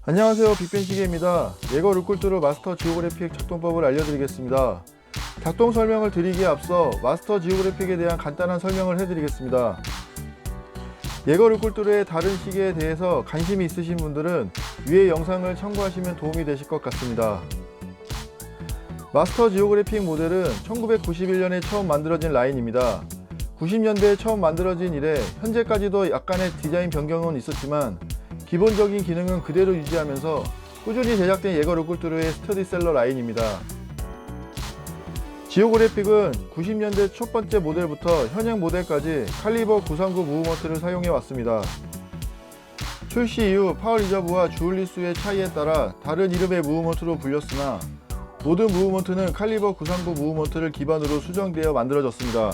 안녕하세요, 빅벤시계입니다. 예거 룩쿨트루 마스터 지오그래픽 작동법을 알려드리겠습니다. 작동 설명을 드리기에 앞서 마스터 지오그래픽에 대한 간단한 설명을 해드리겠습니다. 예거 룩쿨트루의 다른 시계에 대해서 관심이 있으신 분들은 위의 영상을 참고하시면 도움이 되실 것 같습니다. 마스터 지오그래픽 모델은 1991년에 처음 만들어진 라인입니다. 90년대에 처음 만들어진 이래 현재까지도 약간의 디자인 변경은 있었지만 기본적인 기능은 그대로 유지하면서 꾸준히 제작된 예거 룩쿨트루의 스터디셀러 라인입니다. 지오그래픽은 90년대 첫 번째 모델부터 현행 모델까지 칼리버 939 무브먼트를 사용해 왔습니다. 출시 이후 파워 리저브와 주얼리 수의 차이에 따라 다른 이름의 무브먼트로 불렸으나 모든 무브먼트는 칼리버 939 무브먼트를 기반으로 수정되어 만들어졌습니다.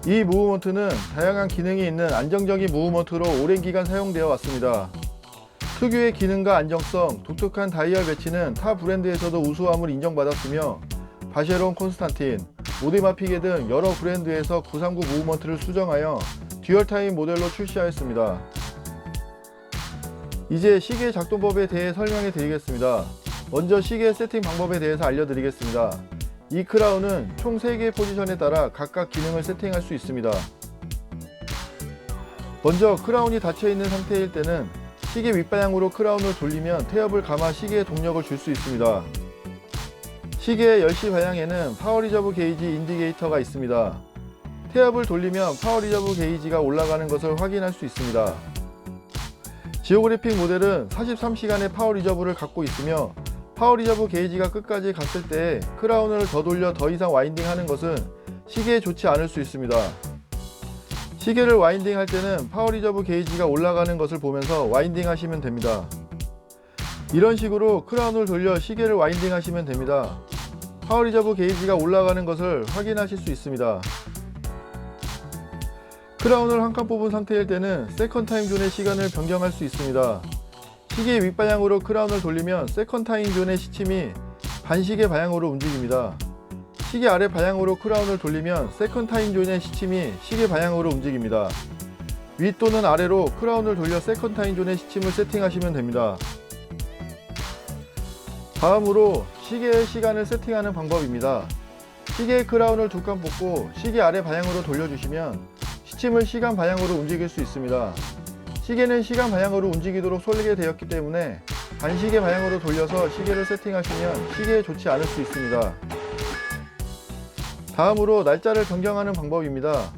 이 무브먼트는 다양한 기능이 있는 안정적인 무브먼트로 오랜 기간 사용되어 왔습니다. 특유의 기능과 안정성, 독특한 다이얼 배치는 타 브랜드에서도 우수함을 인정받았으며 바쉐론, 콘스탄틴, 오데마피게 등 여러 브랜드에서 939 무브먼트를 수정하여 듀얼타임 모델로 출시하였습니다. 이제 시계 작동법에 대해 설명해 드리겠습니다. 먼저 시계 세팅 방법에 대해서 알려드리겠습니다. 이 크라운은 총 3개의 포지션에 따라 각각 기능을 세팅할 수 있습니다. 먼저 크라운이 닫혀있는 상태일 때는 시계 윗방향으로 크라운을 돌리면 태엽을 감아 시계에 동력을 줄 수 있습니다. 시계의 10시 방향에는 파워 리저브 게이지 인디게이터가 있습니다. 태엽을 돌리면 파워 리저브 게이지가 올라가는 것을 확인할 수 있습니다. 지오그래픽 모델은 43시간의 파워 리저브를 갖고 있으며 파워 리저브 게이지가 끝까지 갔을 때 크라운을 더 돌려 더 이상 와인딩 하는 것은 시계에 좋지 않을 수 있습니다. 시계를 와인딩 할 때는 파워 리저브 게이지가 올라가는 것을 보면서 와인딩 하시면 됩니다. 이런 식으로 크라운을 돌려 시계를 와인딩 하시면 됩니다. 파워 리저브 게이지가 올라가는 것을 확인하실 수 있습니다. 크라운을 한 칸 뽑은 상태일 때는 세컨 타임 존의 시간을 변경할 수 있습니다. 시계 윗방향으로 크라운을 돌리면 세컨 타임 존의 시침이 반시계 방향으로 움직입니다. 시계 아래 방향으로 크라운을 돌리면 세컨 타임 존의 시침이 시계 방향으로 움직입니다. 위 또는 아래로 크라운을 돌려 세컨 타임 존의 시침을 세팅하시면 됩니다. 다음으로 시계의 시간을 세팅하는 방법입니다. 시계의 크라운을 2칸 뽑고 시계 아래 방향으로 돌려주시면 시침을 시간 방향으로 움직일 수 있습니다. 시계는 시간 방향으로 움직이도록 설계되었기 때문에 반시계 방향으로 돌려서 시계를 세팅하시면 시계에 좋지 않을 수 있습니다. 다음으로 날짜를 변경하는 방법입니다.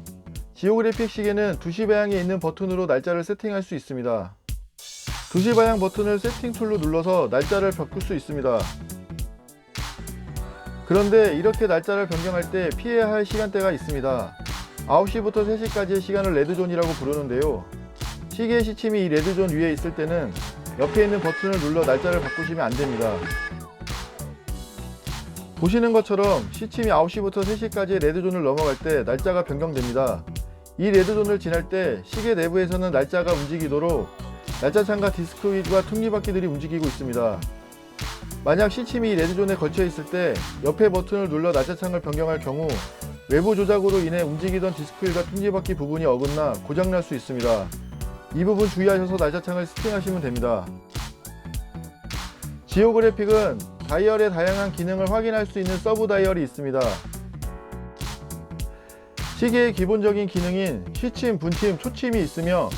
지오그래픽 시계는 2시 방향에 있는 버튼으로 날짜를 세팅할 수 있습니다. 2시 방향 버튼을 세팅 툴로 눌러서 날짜를 바꿀 수 있습니다. 그런데 이렇게 날짜를 변경할 때 피해야 할 시간대가 있습니다. 9시부터 3시까지의 시간을 레드존이라고 부르는데요. 시계의 시침이 이 레드존 위에 있을 때는 옆에 있는 버튼을 눌러 날짜를 바꾸시면 안됩니다. 보시는 것처럼 시침이 9시부터 3시까지의 레드존을 넘어갈 때 날짜가 변경됩니다. 이 레드존을 지날 때 시계 내부에서는 날짜가 움직이도록 날짜창과 디스크 휠과 톱니바퀴들이 움직이고 있습니다. 만약 시침이 이 레드존에 걸쳐 있을 때 옆에 버튼을 눌러 날짜창을 변경할 경우 외부 조작으로 인해 움직이던 디스크 휠과 톱니바퀴 부분이 어긋나 고장날 수 있습니다. 이 부분 주의하셔서 날짜창을 세팅하시면 됩니다. 지오그래픽은 다이얼의 다양한 기능을 확인할 수 있는 서브 다이얼이 있습니다. 시계의 기본적인 기능인 시침, 분침, 초침이 있으며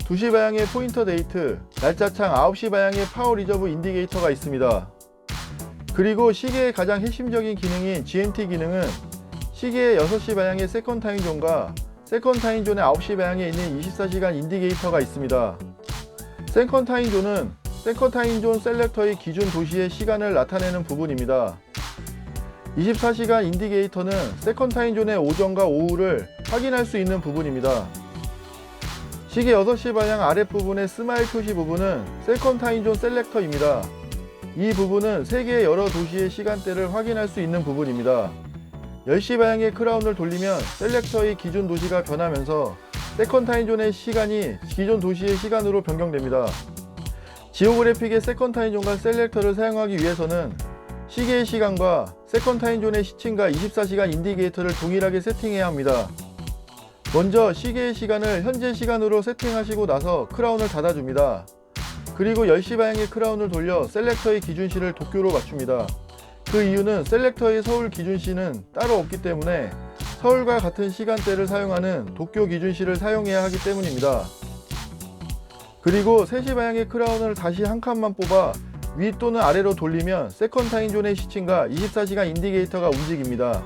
2시 방향의 포인터 데이트, 날짜창 9시 방향의 파워 리저브 인디게이터가 있습니다. 그리고 시계의 가장 핵심적인 기능인 GMT 기능은 시계의 6시 방향의 세컨 타임 존과 세컨 타임 존의 9시 방향에 있는 24시간 인디게이터가 있습니다. 세컨 타임 존은 세컨 타임 존 셀렉터의 기준 도시의 시간을 나타내는 부분입니다. 24시간 인디게이터는 세컨 타임 존의 오전과 오후를 확인할 수 있는 부분입니다. 시계 6시 방향 아랫부분의 스마일 표시 부분은 세컨 타임 존 셀렉터입니다. 이 부분은 세계의 여러 도시의 시간대를 확인할 수 있는 부분입니다. 10시 방향의 크라운을 돌리면 셀렉터의 기준 도시가 변하면서 세컨 타임존의 시간이 기존 도시의 시간으로 변경됩니다. 지오그래픽의 세컨 타임존과 셀렉터를 사용하기 위해서는 시계의 시간과 세컨 타임존의 시침과 24시간 인디게이터를 동일하게 세팅해야 합니다. 먼저 시계의 시간을 현재 시간으로 세팅하시고 나서 크라운을 닫아줍니다. 그리고 10시 방향의 크라운을 돌려 셀렉터의 기준시를 도쿄로 맞춥니다. 그 이유는 셀렉터의 서울 기준시는 따로 없기 때문에 서울과 같은 시간대를 사용하는 도쿄 기준시를 사용해야 하기 때문입니다. 그리고 3시 방향의 크라운을 다시 한 칸만 뽑아 위 또는 아래로 돌리면 세컨 타임존의 시침과 24시간 인디게이터가 움직입니다.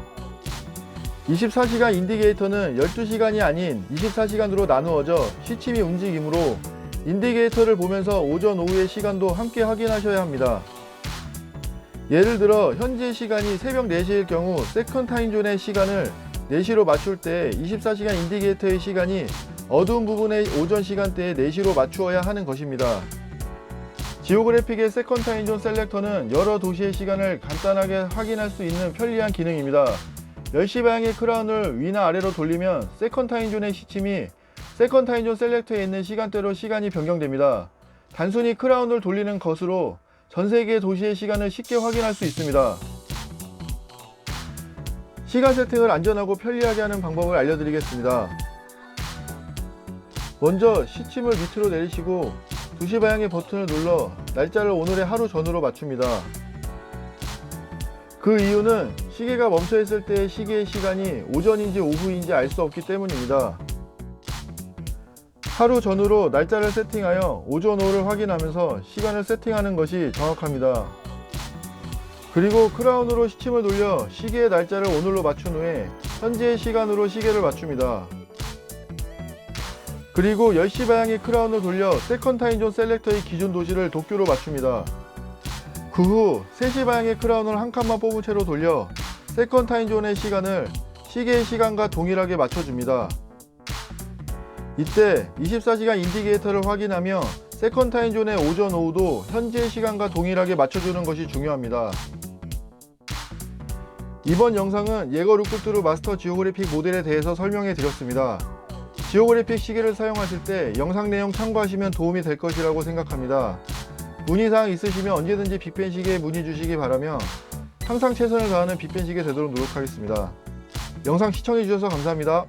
24시간 인디게이터는 12시간이 아닌 24시간으로 나누어져 시침이 움직이므로 인디게이터를 보면서 오전 오후의 시간도 함께 확인하셔야 합니다. 예를 들어 현재 시간이 새벽 4시일 경우 세컨 타임존의 시간을 4시로 맞출 때 24시간 인디게이터의 시간이 어두운 부분의 오전 시간대에 4시로 맞추어야 하는 것입니다. 지오그래픽의 세컨 타임존 셀렉터는 여러 도시의 시간을 간단하게 확인할 수 있는 편리한 기능입니다. 10시 방향의 크라운을 위나 아래로 돌리면 세컨 타임존의 시침이 세컨 타임존 셀렉터에 있는 시간대로 시간이 변경됩니다. 단순히 크라운을 돌리는 것으로 전 세계의 도시의 시간을 쉽게 확인할 수 있습니다. 시간 세팅을 안전하고 편리하게 하는 방법을 알려드리겠습니다. 먼저 시침을 밑으로 내리시고 2시 방향의 버튼을 눌러 날짜를 오늘의 하루 전후로 맞춥니다. 그 이유는 시계가 멈춰 있을 때의 시계의 시간이 오전인지 오후인지 알 수 없기 때문입니다. 하루 전후로 날짜를 세팅하여 오전 오후를 확인하면서 시간을 세팅하는 것이 정확합니다. 그리고 크라운으로 시침을 돌려 시계의 날짜를 오늘로 맞춘 후에 현재의 시간으로 시계를 맞춥니다. 그리고 10시 방향의 크라운을 돌려 세컨 타임존 셀렉터의 기준 도시를 도쿄로 맞춥니다. 그 후 3시 방향의 크라운을 한 칸만 뽑은 채로 돌려 세컨 타임존의 시간을 시계의 시간과 동일하게 맞춰줍니다. 이때 24시간 인디게이터를 확인하며 세컨 타임존의 오전 오후도 현재 시간과 동일하게 맞춰주는 것이 중요합니다. 이번 영상은 예거 루크뚜루 마스터 지오그래픽 모델에 대해서 설명해 드렸습니다. 지오그래픽 시계를 사용하실 때 영상 내용 참고하시면 도움이 될 것이라고 생각합니다. 문의사항 있으시면 언제든지 빅벤 시계에 문의 주시기 바라며 항상 최선을 다하는 빅벤 시계 되도록 노력하겠습니다. 영상 시청해 주셔서 감사합니다.